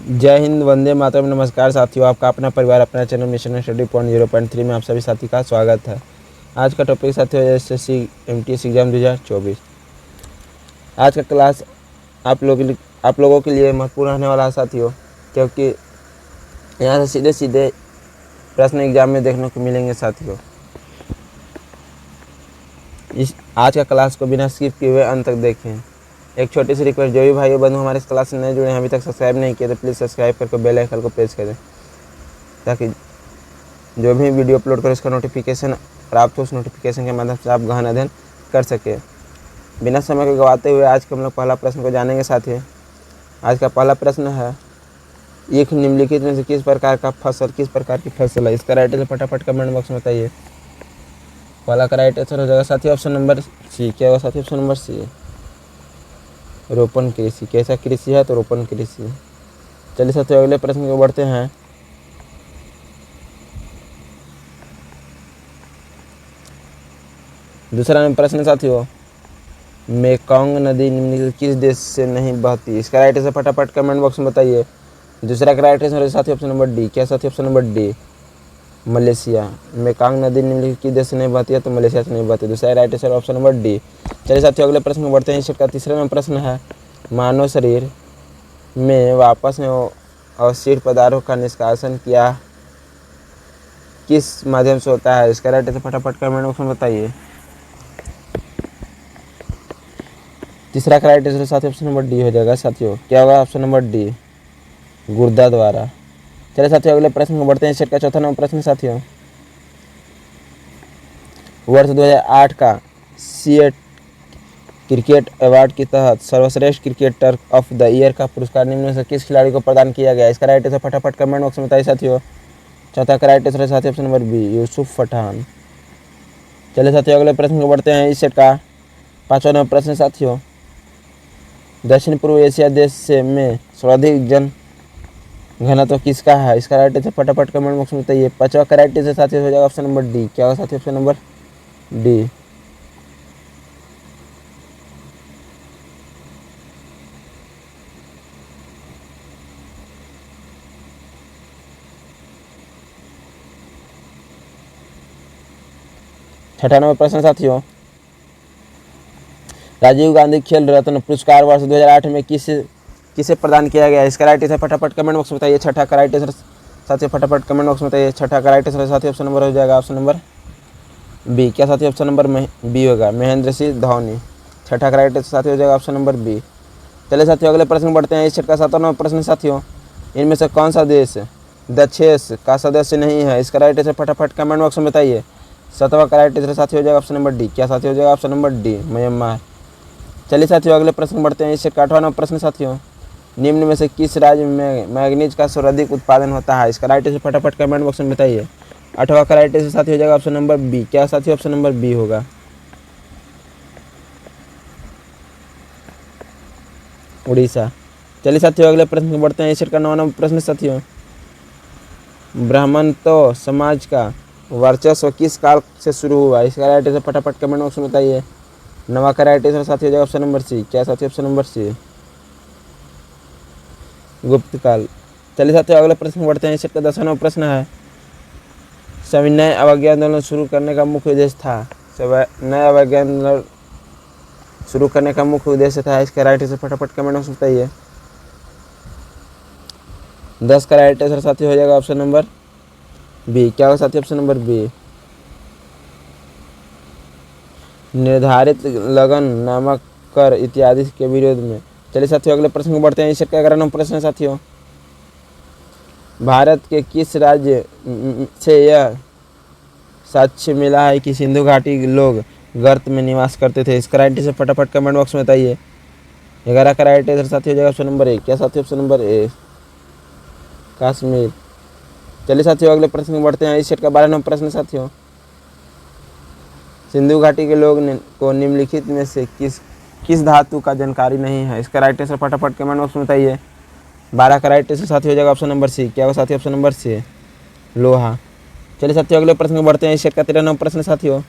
जय हिंद, वंदे मातरम। नमस्कार साथियों, आपका अपना परिवार अपना चैनल मिशन स्टडी पॉइंट 0.3 में आप सभी साथी का स्वागत है। आज का टॉपिक साथियों एसएससी एमटीएस एग्जाम 2024। आज का क्लास आप लोगों के लिए महत्वपूर्ण रहने वाला है साथियों, क्योंकि यहाँ से सीधे सीधे प्रश्न एग्जाम में देखने को मिलेंगे साथियों। इस आज का क्लास को बिना स्किप किए हुए अंत तक देखें। एक छोटी सी रिक्वेस्ट, जो भी भाई बंधु हमारे इस क्लास से नए जुड़े हैं, अभी तक सब्सक्राइब नहीं किए तो प्लीज़ सब्सक्राइब करके बेल आइकन को प्रेस करें, ताकि जो भी वीडियो अपलोड करें उसका नोटिफिकेशन प्राप्त हो। उस नोटिफिकेशन के माध्यम से आप गहन अध्ययन कर सके। बिना समय को गवाते हुए आज के हम लोग पहला प्रश्न को जानेंगे साथियों। आज का पहला प्रश्न है, एक निम्नलिखित में से किस प्रकार की फसल है? इसका राइट आंसर फटाफट कमेंट बॉक्स में बताइए। पहला का राइट आंसर हो जाएगा साथियों ऑप्शन नंबर सी। क्या होगा साथियों? ऑप्शन नंबर सी, रोपण कृषि। कैसा कृषि है? तो रोपण कृषि। चलिए साथियों अगले प्रश्न को बढ़ते हैं। दूसरा प्रश्न साथियों, मेकोंग नदी निम्नलिखित किस देश से नहीं बहती? इसका राइट आंसर फटाफट कमेंट बॉक्स में बताइए। दूसरा का राइट आंसर साथियों ऑप्शन नंबर डी। क्या साथियों? Option number D, Malaysia. Mekong नदी निम्नलिखित किस देश से नहीं बहती है? तो मलेशिया से नहीं बहती। दूसरा right answer option number D. चलिए साथियों अगले प्रश्न को बढ़ते हैं। इसका तीसरा प्रश्न है, मानव शरीर में वापस में अवशिष्ट पदार्थों का निष्कासन किस माध्यम से होता है? इसका राइट आंसर फटाफट कमेंट बॉक्स में बताइए। तीसरा का राइट आंसर साथियों ऑप्शन नंबर डी हो जाएगा साथियों। क्या होगा? ऑप्शन नंबर डी, गुर्दा द्वारा। चलिए साथियों अगले प्रश्न को बढ़ते हैं। इसका चौथा नंबर प्रश्न साथियों, वर्ष 2008 का सीएट क्रिकेट अवार्ड के तहत सर्वश्रेष्ठ क्रिकेटर ऑफ द ईयर का पुरस्कार निम्न में से किस खिलाड़ी को प्रदान किया गया? इसका राइट आंसर फटाफट कमेंट बॉक्स में बताइए साथियों। चौथा का राइट आंसर साथियों option number B, Yusuf Pathan. चलिए साथियों अगले प्रश्न को बढ़ते हैं। इस सेट का पांचवा नंबर प्रश्न साथियों, दक्षिण पूर्व एशिया देश से में सर्वाधिक जन घनत्व किसका है? इसका राइट आंसर फटाफट कमेंट बॉक्स में बताइए। पांचवा का राइट आंसर साथियों हो जाएगा ऑप्शन नंबर डी। क्या होगा साथियों? ऑप्शन नंबर डी, छठा नंबर प्रश्न साथियों, राजीव गांधी खेल रत्न पुरस्कार वर्ष 2008 में किसे प्रदान किया गया? इसका राइट आंसर फटाफट कमेंट बॉक्स में बताइए। छठा का राइट आंसर साथियों फटाफट कमेंट बॉक्स में बताइए। छठा का राइट आंसर साथियों ऑप्शन नंबर हो जाएगा ऑप्शन नंबर बी। क्या साथियों? ऑप्शन नंबर बी होगा, महेंद्र सिंह धोनी। छठा का राइट आंसर साथियों हो जाएगा ऑप्शन नंबर बी। चलिए साथियों अगले प्रश्न बढ़ते हैं। इस छठ का सातवां नंबर प्रश्न साथियों, इनमें से कौन सा देश दक्षेस का सदस्य नहीं है? इसका राइट आंसर फटाफट कमेंट बॉक्स में बताइए। सातवां का राइट आंसर साथियों हो जाएगा ऑप्शन नंबर डी। क्या साथियों हो जाएगा? Option number D, Myanmar. चलिए साथियों अगले प्रश्न बढ़ते हैं। इससे आठवां नंबर प्रश्न साथियों, निम्न में से किस राज्य में मैग्नीज का सर्वाधिक उत्पादन होता है? इसका राइट आंसर फटाफट कमेंट बॉक्स में बताइए। आठवां का राइट आंसर साथियों हो जाएगा ऑप्शन नंबर बी। क्या साथियों? ऑप्शन नंबर बी होगा, उड़ीसा। चलिए साथियों अगले प्रश्न को बढ़ते हैं। इस का 9वां नंबर प्रश्न साथियों, ब्राह्मणत्व समाज का वर्चस्व किस काल से शुरू हुआ? इसका राइट आंसर फटाफट कमेंट बॉक्स में बताइए। 9वां का राइट आंसर साथियों हो जाएगा ऑप्शन नंबर सी। क्या साथियों? ऑप्शन नंबर सी, गुप्त काल। चलिए साथियों अगले प्रश्न बढ़ते हैं। इसका 10वां नंबर प्रश्न है, सविनय अवज्ञा आंदोलन शुरू करने का मुख्य उद्देश्य था? सविनय अवज्ञा आंदोलन शुरू करने का मुख्य उद्देश्य था। इसका राइट आंसर फटाफट कमेंट बॉक्स में बताइए। 10 का राइट आंसर साथियों हो जाएगा ऑप्शन नंबर बी। क्या होगा साथियों? ऑप्शन नंबर बी, निर्धारित लगन नामक कर इत्यादि के विरोध में। चलिए साथियों अगले प्रश्न को बढ़ते हैं। इसका 11वां नंबर प्रश्न साथियों, भारत के किस राज्य से यह साक्ष्य मिला है कि सिंधु घाटी लोग गर्त में निवास करते थे? इसका राइट आंसर फटाफट कमेंट बॉक्स में बताइए। 11 का राइट आंसर साथियों हो जाएगा ऑप्शन नंबर ए। क्या साथियों? ऑप्शन नंबर ए, कश्मीर। चलिए साथियों अगले प्रश्न में बढ़ते हैं। इस सेट का 12वां नंबर प्रश्न साथियों, सिंधु घाटी के लोग को निम्नलिखित में से किस धातु का जानकारी नहीं है? इसका राइट आंसर फटाफट कमेंट बॉक्स में बताइए। 12 का राइट आंसर साथियों हो जाएगा ऑप्शन नंबर सी। क्या होगा साथियों? ऑप्शन नंबर सी, लोहा। चलिए साथियों अगले प्रश्न में बढ़ते हैं। इस सेट का 13वां नंबर प्रश्न साथियों,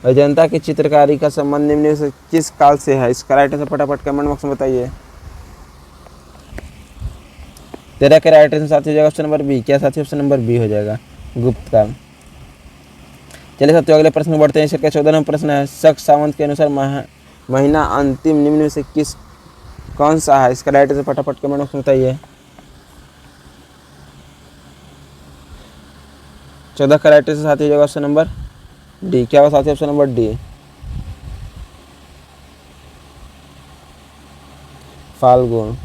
अजंता की चित्रकारी का संबंध निम्न से किस काल से है? इसका राइट आंसर फटाफट कमेंट बॉक्स में बताइए। 13 का राइट आंसर साथियों हो जाएगा ऑप्शन नंबर बी। क्या साथियों? ऑप्शन नंबर बी हो जाएगा, गुप्त काल। चलिए साथियों अगले प्रश्न में बढ़ते हैं। इसका 14 नंबर प्रश्न है, शक सावंत के अनुसार महीना अंतिम निम्न में से कौन सा है? इसका राइट आंसर फटाफट कमेंट बॉक्स में बताइए। 14 का राइट आंसर साथियों हो जाएगा ऑप्शन नंबर डी। क्या होगा साथियों? Option number D, Phalgun.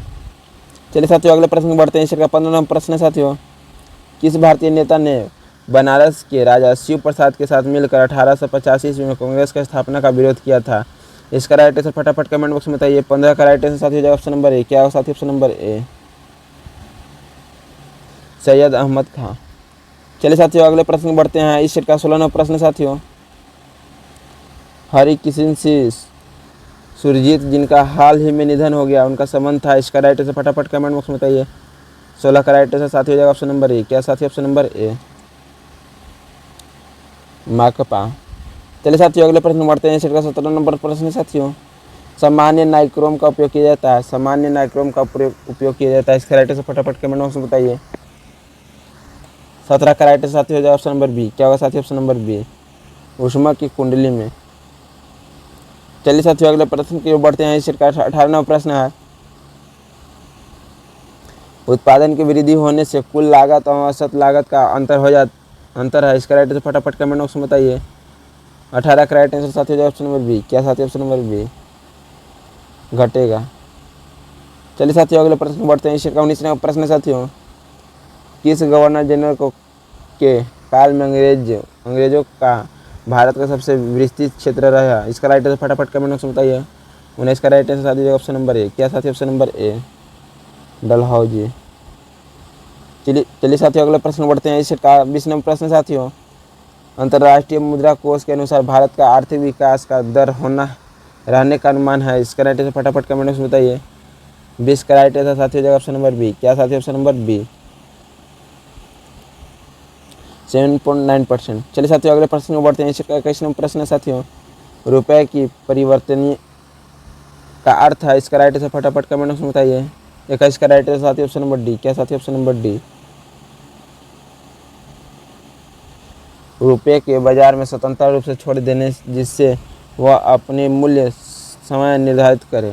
चलिए साथियों अगले प्रश्न में बढ़ते हैं। इसका 15 नंबर प्रश्न है साथियों, किस भारतीय नेता ने बनारस के राजा शिव प्रसाद के साथ मिलकर 1885 ईस्वी में कांग्रेस की स्थापना का विरोध किया था? इसका राइट आंसर फटाफट कमेंट बॉक्स में बताइए। 15 का राइट आंसर साथियों हो जाएगा ऑप्शन नंबर ए। क्या होगा साथियों? Option number A, Syed Ahmad Khan. चलिए साथियों अगले प्रश्न में बढ़ते हैं। इस सेट का 16 नंबर प्रश्न साथियों, हरि किशन सिंह सुरजीत जिनका हाल ही में निधन हो गया, उनका संबंध था? इसका राइट आंसर फटाफट कमेंट बॉक्स में बताइए। 16 का राइट आंसर साथियों हो जाएगा ऑप्शन नंबर ए। क्या साथियों? ऑप्शन नंबर ए, माकपा। चलिए साथियों अगले प्रश्न में बढ़ते हैं। सेट का 17 नंबर प्रश्न साथियों, सामान्य नाइक्रोम का उपयोग किया जाता है? सामान्य नाइक्रोम का उपयोग किया जाता है? इसका राइट आंसर फटाफट कमेंट बॉक्स में बताइए। 17 का राइट आंसर साथियों हो जाएगा ऑप्शन नंबर बी। क्या होगा साथियों? ऑप्शन नंबर बी, उष्मा की कुंडली में। चलिए साथियों अगले प्रश्न की ओर बढ़ते हैं। इस सेट का 18 नंबर प्रश्न है, उत्पादन की वृद्धि होने से कुल लागत और औसत लागत का अंतर है? इसका राइट आंसर फटाफट कमेंट बॉक्स में बताइए। 18 का राइट आंसर साथियों हो जाएगा ऑप्शन नंबर बी। क्या साथियों? ऑप्शन नंबर बी, घटेगा। चलिए साथियों अगले प्रश्न में बढ़ते हैं। इस सेट का 19 नंबर प्रश्न साथियों, किस गवर्नर जनरल के काल में अंग्रेजों का भारत का सबसे विस्तृत क्षेत्र रहा? इसका राइट आंसर फटाफट कमेंट बॉक्स में बताइए। 19 का राइट आंसर साथियों ऑप्शन नंबर ए। क्या साथियों? ऑप्शन नंबर ए, डलहौजी। चलिए साथियों अगले प्रश्न बढ़ते हैं। इस सेट का 20 नंबर प्रश्न साथियों, अंतर्राष्ट्रीय मुद्रा कोष के अनुसार भारत का आर्थिक विकास का दर रहने का अनुमान है? इसका राइट आंसर फटाफट कमेंट बॉक्स में बताइए। 20 का राइट आंसर साथियों हो जाएगा ऑप्शन नंबर बी। क्या साथियों? Option number B, 7.9%। चलिए साथियों अगले प्रश्न में बढ़ते हैं। इसका 21 नंबर प्रश्न है साथियों, रुपए की परिवर्तनीय का अर्थ है? इसका राइट आंसर फटाफट कमेंट बॉक्स में बताइए। 21 का राइट आंसर साथियों ऑप्शन नंबर डी। क्या साथियों? ऑप्शन नंबर डी, रुपये के बाजार में स्वतंत्र रूप से छोड़ देने जिससे वह अपने मूल्य समय निर्धारित करे।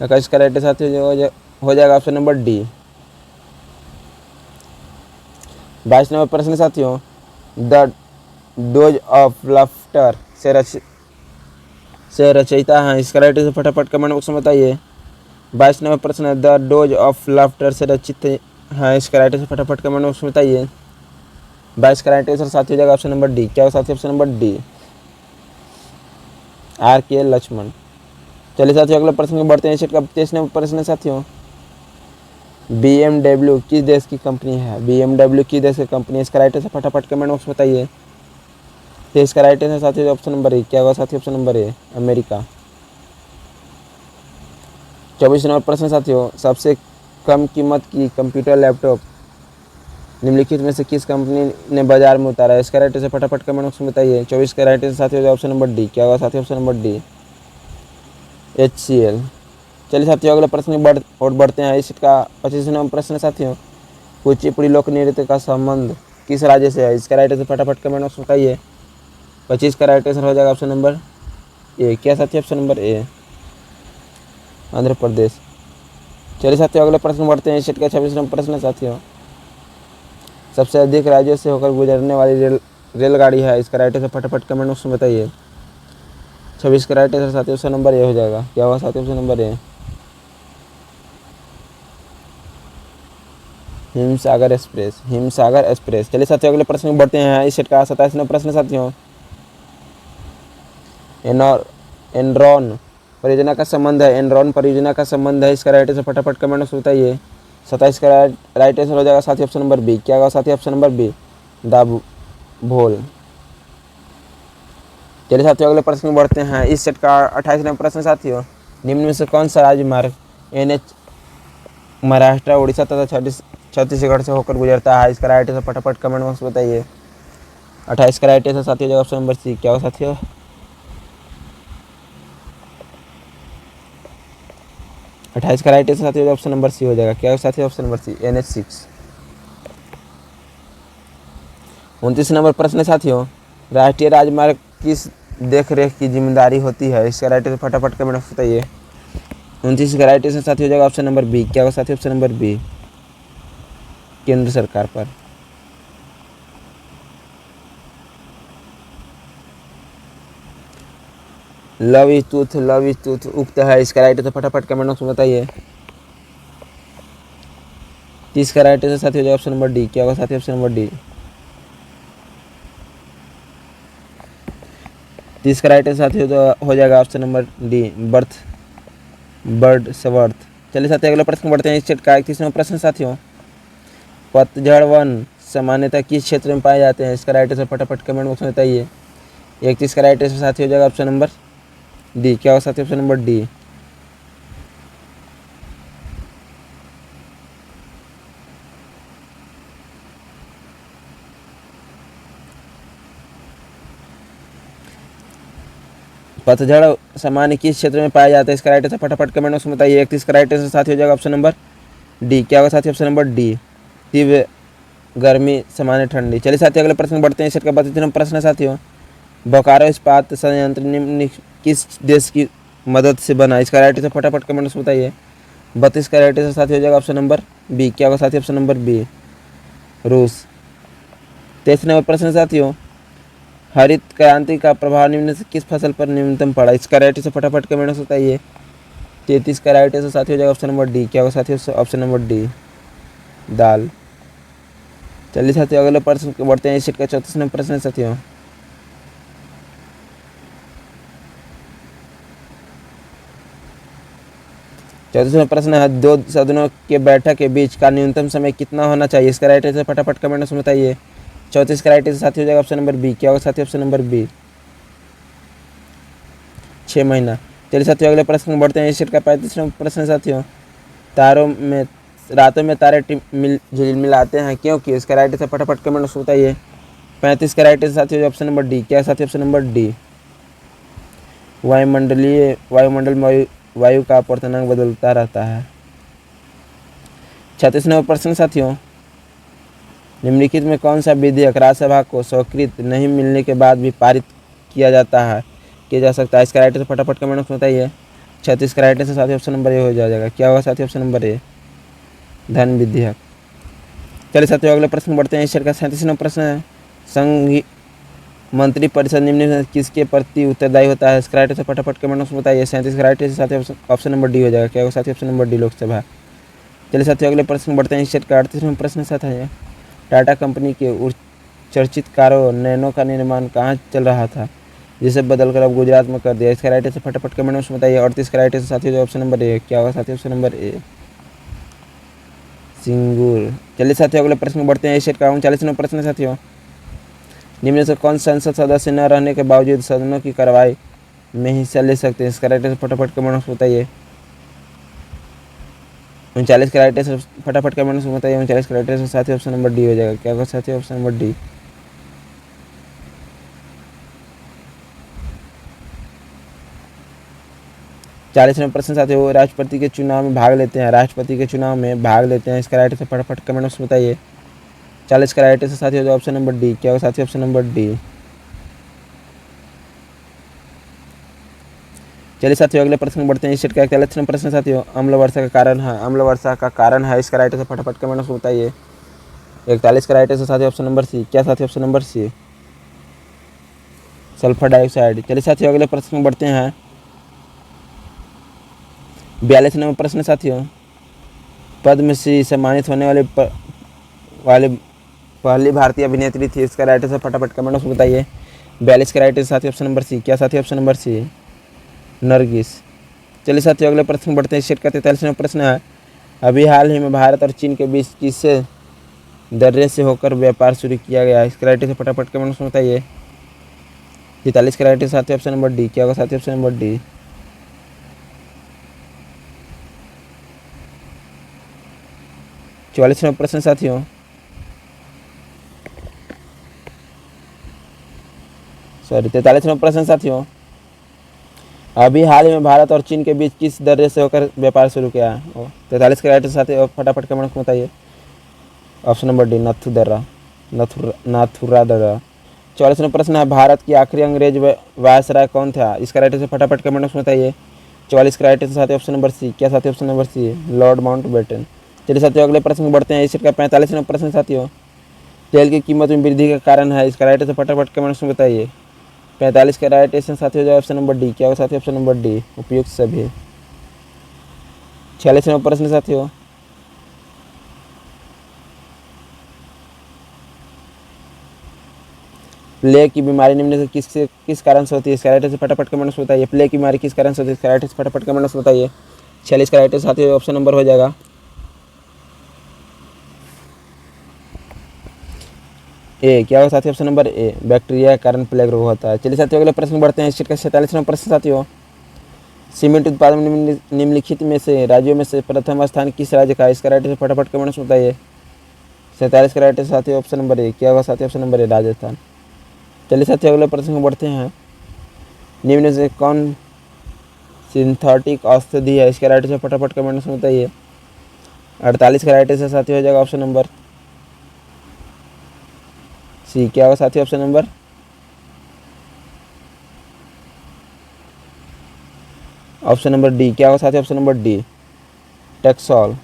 21 का राइट आंसर साथियों हो जाएगा ऑप्शन नंबर डी। 22 नंबर प्रश्न साथियों, द डोज ऑफ लाफ्टर से रचयिता है? इसका राइट आंसर फटाफट कमेंट बॉक्स में बताइए। 22 नंबर प्रश्न है, द डोज ऑफ लाफ्टर से रचित है? इसका राइट आंसर फटाफट कमेंट बॉक्स में बताइए। 22 का राइट आंसर साथियों हो जाएगा ऑप्शन नंबर डी। क्या होगा साथियों? ऑप्शन नंबर डी, आर के लक्ष्मण। चलिए साथियों अगले प्रश्न में बढ़ते हैं। सेट का 23 नंबर प्रश्न है साथियों, BMW किस देश की कंपनी है? BMW किस देश की कंपनी है? इसका राइट आंसर फटाफट कमेंट बॉक्स में बताइए। तो इसका राइट आंसर साथियों ऑप्शन नंबर ए। क्या होगा साथियों? ऑप्शन नंबर ए, अमेरिका। 24 नंबर प्रश्न साथियों, सबसे कम कीमत की कंप्यूटर लैपटॉप निम्नलिखित में से किस कंपनी ने बाजार में उतारा है? इसका राइट आंसर फटाफट कमेंट बॉक्स में बताइए। 24 का राइट आंसर साथियों ऑप्शन नंबर डी। क्या होगा साथियों? Option number D, HCL। चलिए साथियों अगले प्रश्न में बढ़ते हैं। इस का 25 नंबर प्रश्न साथियों, कुचिपुड़ी लोक नृत्य का संबंध किस राज्य से है? इसका राइट आंसर फटाफट कमेंट बॉक्स में बताइए। 25 का राइट आंसर हो जाएगा ऑप्शन नंबर ए। क्या साथियों? ऑप्शन नंबर ए, आंध्र प्रदेश। चलिए साथियों अगले प्रश्न में बढ़ते हैं। इस का 26 नंबर प्रश्न साथियों, सबसे अधिक राज्यों से होकर गुजरने वाली रेलगाड़ी है? इसका राइट आंसर फटाफट कमेंट बॉक्स में बताइए। 26 का राइट आंसर साथियों ऑप्शन नंबर ए हो जाएगा। क्या होगा साथियों? ऑप्शन नंबर ए, हिमसागर एक्सप्रेस। चलिए साथियों अगले प्रश्न में बढ़ते हैं। इस सेट का 27 नंबर प्रश्न साथियों, एनरॉन परियोजना का संबंध है? एनरॉन परियोजना का संबंध है? इसका राइट आंसर फटाफट कमेंट में बताइए। 27 का राइट आंसर हो जाएगा साथियों ऑप्शन नंबर बी। क्या होगा साथियों? Option number B, Dabhol. चलिए साथियों अगले प्रश्न में बढ़ते हैं। इस सेट का 28 नंबर प्रश्न साथियों, निम्न में से कौन सा राजमार्ग NH महाराष्ट्र, उड़ीसा तथा छत्तीसगढ़ से होकर गुजरता है? इसका राइट आंसर फटाफट कमेंट बॉक्स में बताइए। 28 का राइट आंसर साथियों ऑप्शन नंबर सी। क्या होगा साथियों? 28 का राइट आंसर साथियों ऑप्शन नंबर सी हो जाएगा। क्या होगा साथियों ऑप्शन नंबर सी NH6। 29 नंबर प्रश्न है साथियों, राष्ट्रीय राजमार्ग किस देख रेख की जिम्मेदारी होती है? इसका राइट आंसर फटाफट कमेंट में बताइए। 29 का राइट आंसर साथियों हो जाएगा ऑप्शन नंबर बी। क्या होगा साथियों ऑप्शन नंबर बी केंद्र सरकार पर। लव इज टूथ उक्त है, इसका राइट आंसर फटाफट कमेंट बॉक्स में बताइए। 30 का राइट आंसर साथियों हो जाएगा ऑप्शन नंबर डी। क्या होगा साथियों ऑप्शन नंबर डी 30 का राइट आंसर साथियों हो जाएगा ऑप्शन नंबर डी बर्ड सवर्थ। चलिए साथियों अगला प्रश्न बढ़ते हैं इस सेट का 31वां प्रश्न साथियों, पतझड़ वन सामान्यतः किस क्षेत्र में पाए जाते हैं? इसका राइट आंसर फटाफट कमेंट बॉक्स में बताइए। 31 का राइट आंसर साथियों हो जाएगा ऑप्शन नंबर डी। क्या होगा साथियों ऑप्शन नंबर डी पतझड़ सामान्य किस क्षेत्र में पाया जाता है? इसका राइट आंसर फटाफट कमेंट बॉक्स में बताइए। 31 का राइट आंसर साथियों हो जाएगा ऑप्शन नंबर डी। क्या होगा साथियों ऑप्शन नंबर डी तीव्र गर्मी सामान्य ठंडी। चलिए साथियों अगले प्रश्न बढ़ते हैं। सेट का 32वां प्रश्न है साथियों, बोकारो इस्पात संयंत्र निम्न किस देश की मदद से बना? इसका राइट आंसर फटाफट कमेंट बॉक्स में बताइए। 32 का राइट आंसर साथियों हो जाएगा ऑप्शन नंबर बी। क्या होगा साथियों ऑप्शन नंबर बी रूस। 23 नंबर प्रश्न साथियों, हरित क्रांति का प्रभाव निम्न से किस फसल पर न्यूनतम पड़ा? इसका राइट आंसर फटाफट कमेंट में बताइए। 33 का राइट आंसर साथियों हो जाएगा ऑप्शन नंबर डी। क्या होगा साथियों ऑप्शन नंबर डी दाल। चलिए साथियों अगले प्रश्न बढ़ते हैं। इस सेट का 34 नंबर प्रश्न है साथियों, चौतीसवां प्रश्न है, दो सदनों के बैठक के बीच का न्यूनतम समय कितना होना चाहिए? इसका राइट आंसर फटाफट कमेंट में बताइए। 34 का राइट आंसर साथियों हो जाएगा ऑप्शन नंबर बी। क्या होगा साथियों ऑप्शन नंबर बी 6 महीना। चलिए साथियों अगले प्रश्न बढ़ते हैं। इस सेट का 35वां प्रश्न है साथियों, रातों में तारे झिलमिलाते हैं क्योंकि? इसका राइट आंसर फटाफट कमेंट में बताइए। 35 का राइट आंसर साथियों ऑप्शन नंबर डी। क्या साथियों ऑप्शन नंबर डी वायुमंडल में वायु का आवर्तनांक बदलता रहता है। 36 नंबर प्रश्न साथियों, निम्नलिखित में कौन सा विधेयक राज्यसभा को स्वीकृति नहीं मिलने के बाद भी पारित किया जा सकता है? इसका राइट आंसर फटाफट कमेंट में बताइए। 36 का राइट आंसर साथियों ऑप्शन नंबर ए हो जाएगा। क्या होगा साथियों ऑप्शन नंबर ए धन विधेयक। चलिए साथियों अगले प्रश्न बढ़ते हैं। इस सेट का 37 नंबर प्रश्न है, संघ मंत्री परिषद निम्न में किसके प्रति उत्तरदायी होता है? इसका राइट आंसर फटाफट कमेंट में बताइए। 37 का राइट आंसर साथियों ऑप्शन नंबर डी हो जाएगा। क्या होगा साथियों ऑप्शन नंबर डी लोकसभा। चलिए साथियों अगले प्रश्न बढ़ते हैं। इस सेट का 38वां प्रश्न साथियों, टाटा कंपनी के चर्चित कारों नैनो का निर्माण कहाँ चल रहा था जिसे बदलकर अब गुजरात में कर दिया? इसका राइट आंसर फटाफट कमेंट में बताइए। 38 का राइट आंसर साथियों ऑप्शन नंबर ए। क्या होगा साथियों ऑप्शन नंबर ए सिंगूर। चलिए साथियों अगले प्रश्न बढ़ते हैं। इस सेट का 39वां प्रश्न साथियों, निम्न से कौन संसद सदस्य न रहने के बावजूद सदनों की कार्रवाई में हिस्सा ले सकते हैं? इसका राइट आंसर फटाफट कमेंट में बताइए। 39 का राइट आंसर फटाफट कमेंट में बताइए। 39 का राइट आंसर साथियों ऑप्शन नंबर डी हो जाएगा। क्या होगा साथियों ऑप्शन नंबर डी 40वां प्रश्न साथियों, राष्ट्रपति के चुनाव में भाग लेते हैं। इसका राइट आंसर फटाफट कमेंट में बताइए। 40 का राइट आंसर साथियों ऑप्शन नंबर डी। क्या होगा साथियों ऑप्शन नंबर डी। चलिए साथियों अगले प्रश्न बढ़ते हैं। इस सेट का 41वां प्रश्न साथियों, अम्ल वर्षा का कारण है। इसका राइट आंसर फटाफट कमेंट में बताइए। 41 का राइट आंसर साथियों ऑप्शन नंबर सी। क्या साथियों option number C sulphur dioxide. चलिए साथियों अगले प्रश्न बढ़ते हैं। 42 नंबर प्रश्न साथियों, पद्मश्री सम्मानित होने वाली पहली भारतीय अभिनेत्री थी? इसका राइट आंसर फटाफट कमेंट में बताइए। 42 का राइट आंसर साथियों ऑप्शन नंबर सी। क्या साथियों ऑप्शन नंबर सी नरगिस। चलिए साथियों अगले प्रश्न बढ़ते हैं। सेट का 43वां प्रश्न है, अभी हाल ही में भारत और चीन के बीच किस दर्रे से होकर व्यापार शुरू किया गया? इसका राइट आंसर फटाफट कमेंट में बताइए। 43 का राइट आंसर साथियों ऑप्शन नंबर डी। क्या होगा साथियों ऑप्शन नंबर डी 44वां प्रश्न साथियों, सॉरी 43वां प्रश्न साथियों, अभी हाल ही में भारत और चीन के बीच किस दर्रे से होकर व्यापार शुरू किया है? 43 के राइट आंसर साथियों, फटाफट कमेंट में बताइए। ऑप्शन नंबर डी, नथु दर्रा, नाथुरा दर्रा। 44वां प्रश्न है, भारत की आखिरी अंग्रेज वायसराय कौन था? इसका राइट आंसर फटाफट कमेंट में बताइए। 44 का राइट आंसर साथियों, ऑप्शन नंबर सी। क्या साथियों? Option number C, Lord Mountbatten. चलिए साथियों अगले प्रश्न में बढ़ते हैं। इस का 45वां प्रश्न साथियों, तेल की कीमत में वृद्धि का कारण है? इसका राइट आंसर फटाफट कमेंट्स में बताइए। 45 का राइट आंसर साथियों जो ऑप्शन नंबर डी। क्या होगा साथियों? ऑप्शन नंबर डी, उपयुक्त सभी। 46वां प्रश्न साथियों, प्लेग की बीमारी निम्न से किस कारण से होती है? इसका राइट आंसर फटाफट कमेंट्स में बताइए। प्लेग की बीमारी किस कारण से होती है? इसका राइट आंसर फटाफट कमेंट्स में बताइए। 46 का राइट आंसर साथियों ऑप्शन नंबर हो जाएगा ए। क्या होगा साथियों? ऑप्शन नंबर ए, बैक्टीरिया के कारण प्लेग रोग होता है। चलिए साथियों अगले प्रश्न बढ़ते हैं। इसका 47वां प्रश्न साथियों, सीमेंट उत्पादन में निम्नलिखित में से राज्यों में से प्रथम स्थान किस राज्य का? इसका राइट आंसर फटाफट कमेंट्स में बताइए। 47 का राइट आंसर साथियों ऑप्शन नंबर ए। क्या होगा साथियों? ऑप्शन नंबर ए, राजस्थान। चलिए साथियों अगले प्रश्न में बढ़ते हैं। निम्न से कौन सिंथेटिक औषधि है? इसका राइट आंसर फटाफट कमेंट्स में बताइए। 48 का राइट आंसर साथियों हो जाएगा ऑप्शन नंबर सी। क्या होगा साथियों? Option number D. क्या होगा साथियों? ऑप्शन नंबर डी, टेक्सॉल।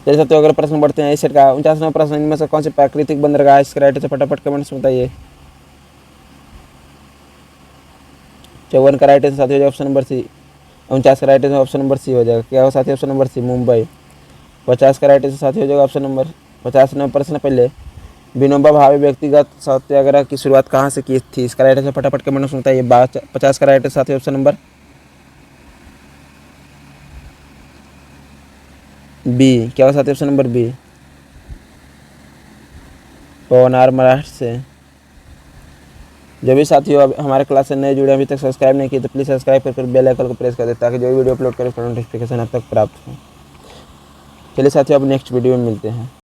चलिए साथियों अगले प्रश्न बढ़ते हैं। इस सेट का 49वां प्रश्न, इनमें से कौन सी प्राकृतिक बंदरगाह है? इसका राइट आंसर फटाफट कमेंट्स में बताइए। 54 का राइट आंसर साथियों हो जाएगा ऑप्शन नंबर सी। 49 का right answer option number C हो जाएगा। क्या होगा साथियों? ऑप्शन नंबर सी, मुंबई। 50 का राइट आंसर साथियों हो जाएगा ऑप्शन नंबर 50। प्रश्न पहले, विनोबा भावे व्यक्तिगत सत्याग्रह की शुरुआत कहाँ से की थी? इसका राइट आंसर फटाफट कमेंट में बताइए। 50 का राइट आंसर साथियों ऑप्शन नंबर बी। क्या होगा साथियों? Option number B, Pawnar Maharashtra से। जो भी साथियों अब हमारे क्लास से नए जुड़े अभी तक सब्सक्राइब नहीं किए तो प्लीज़ सब्सक्राइब कर बेल आइकन को प्रेस कर दे ताकि जो भी वीडियो अपलोड करें नोटिफिकेशन आप तक प्राप्त हो। चलिए साथियों अब नेक्स्ट वीडियो में मिलते हैं।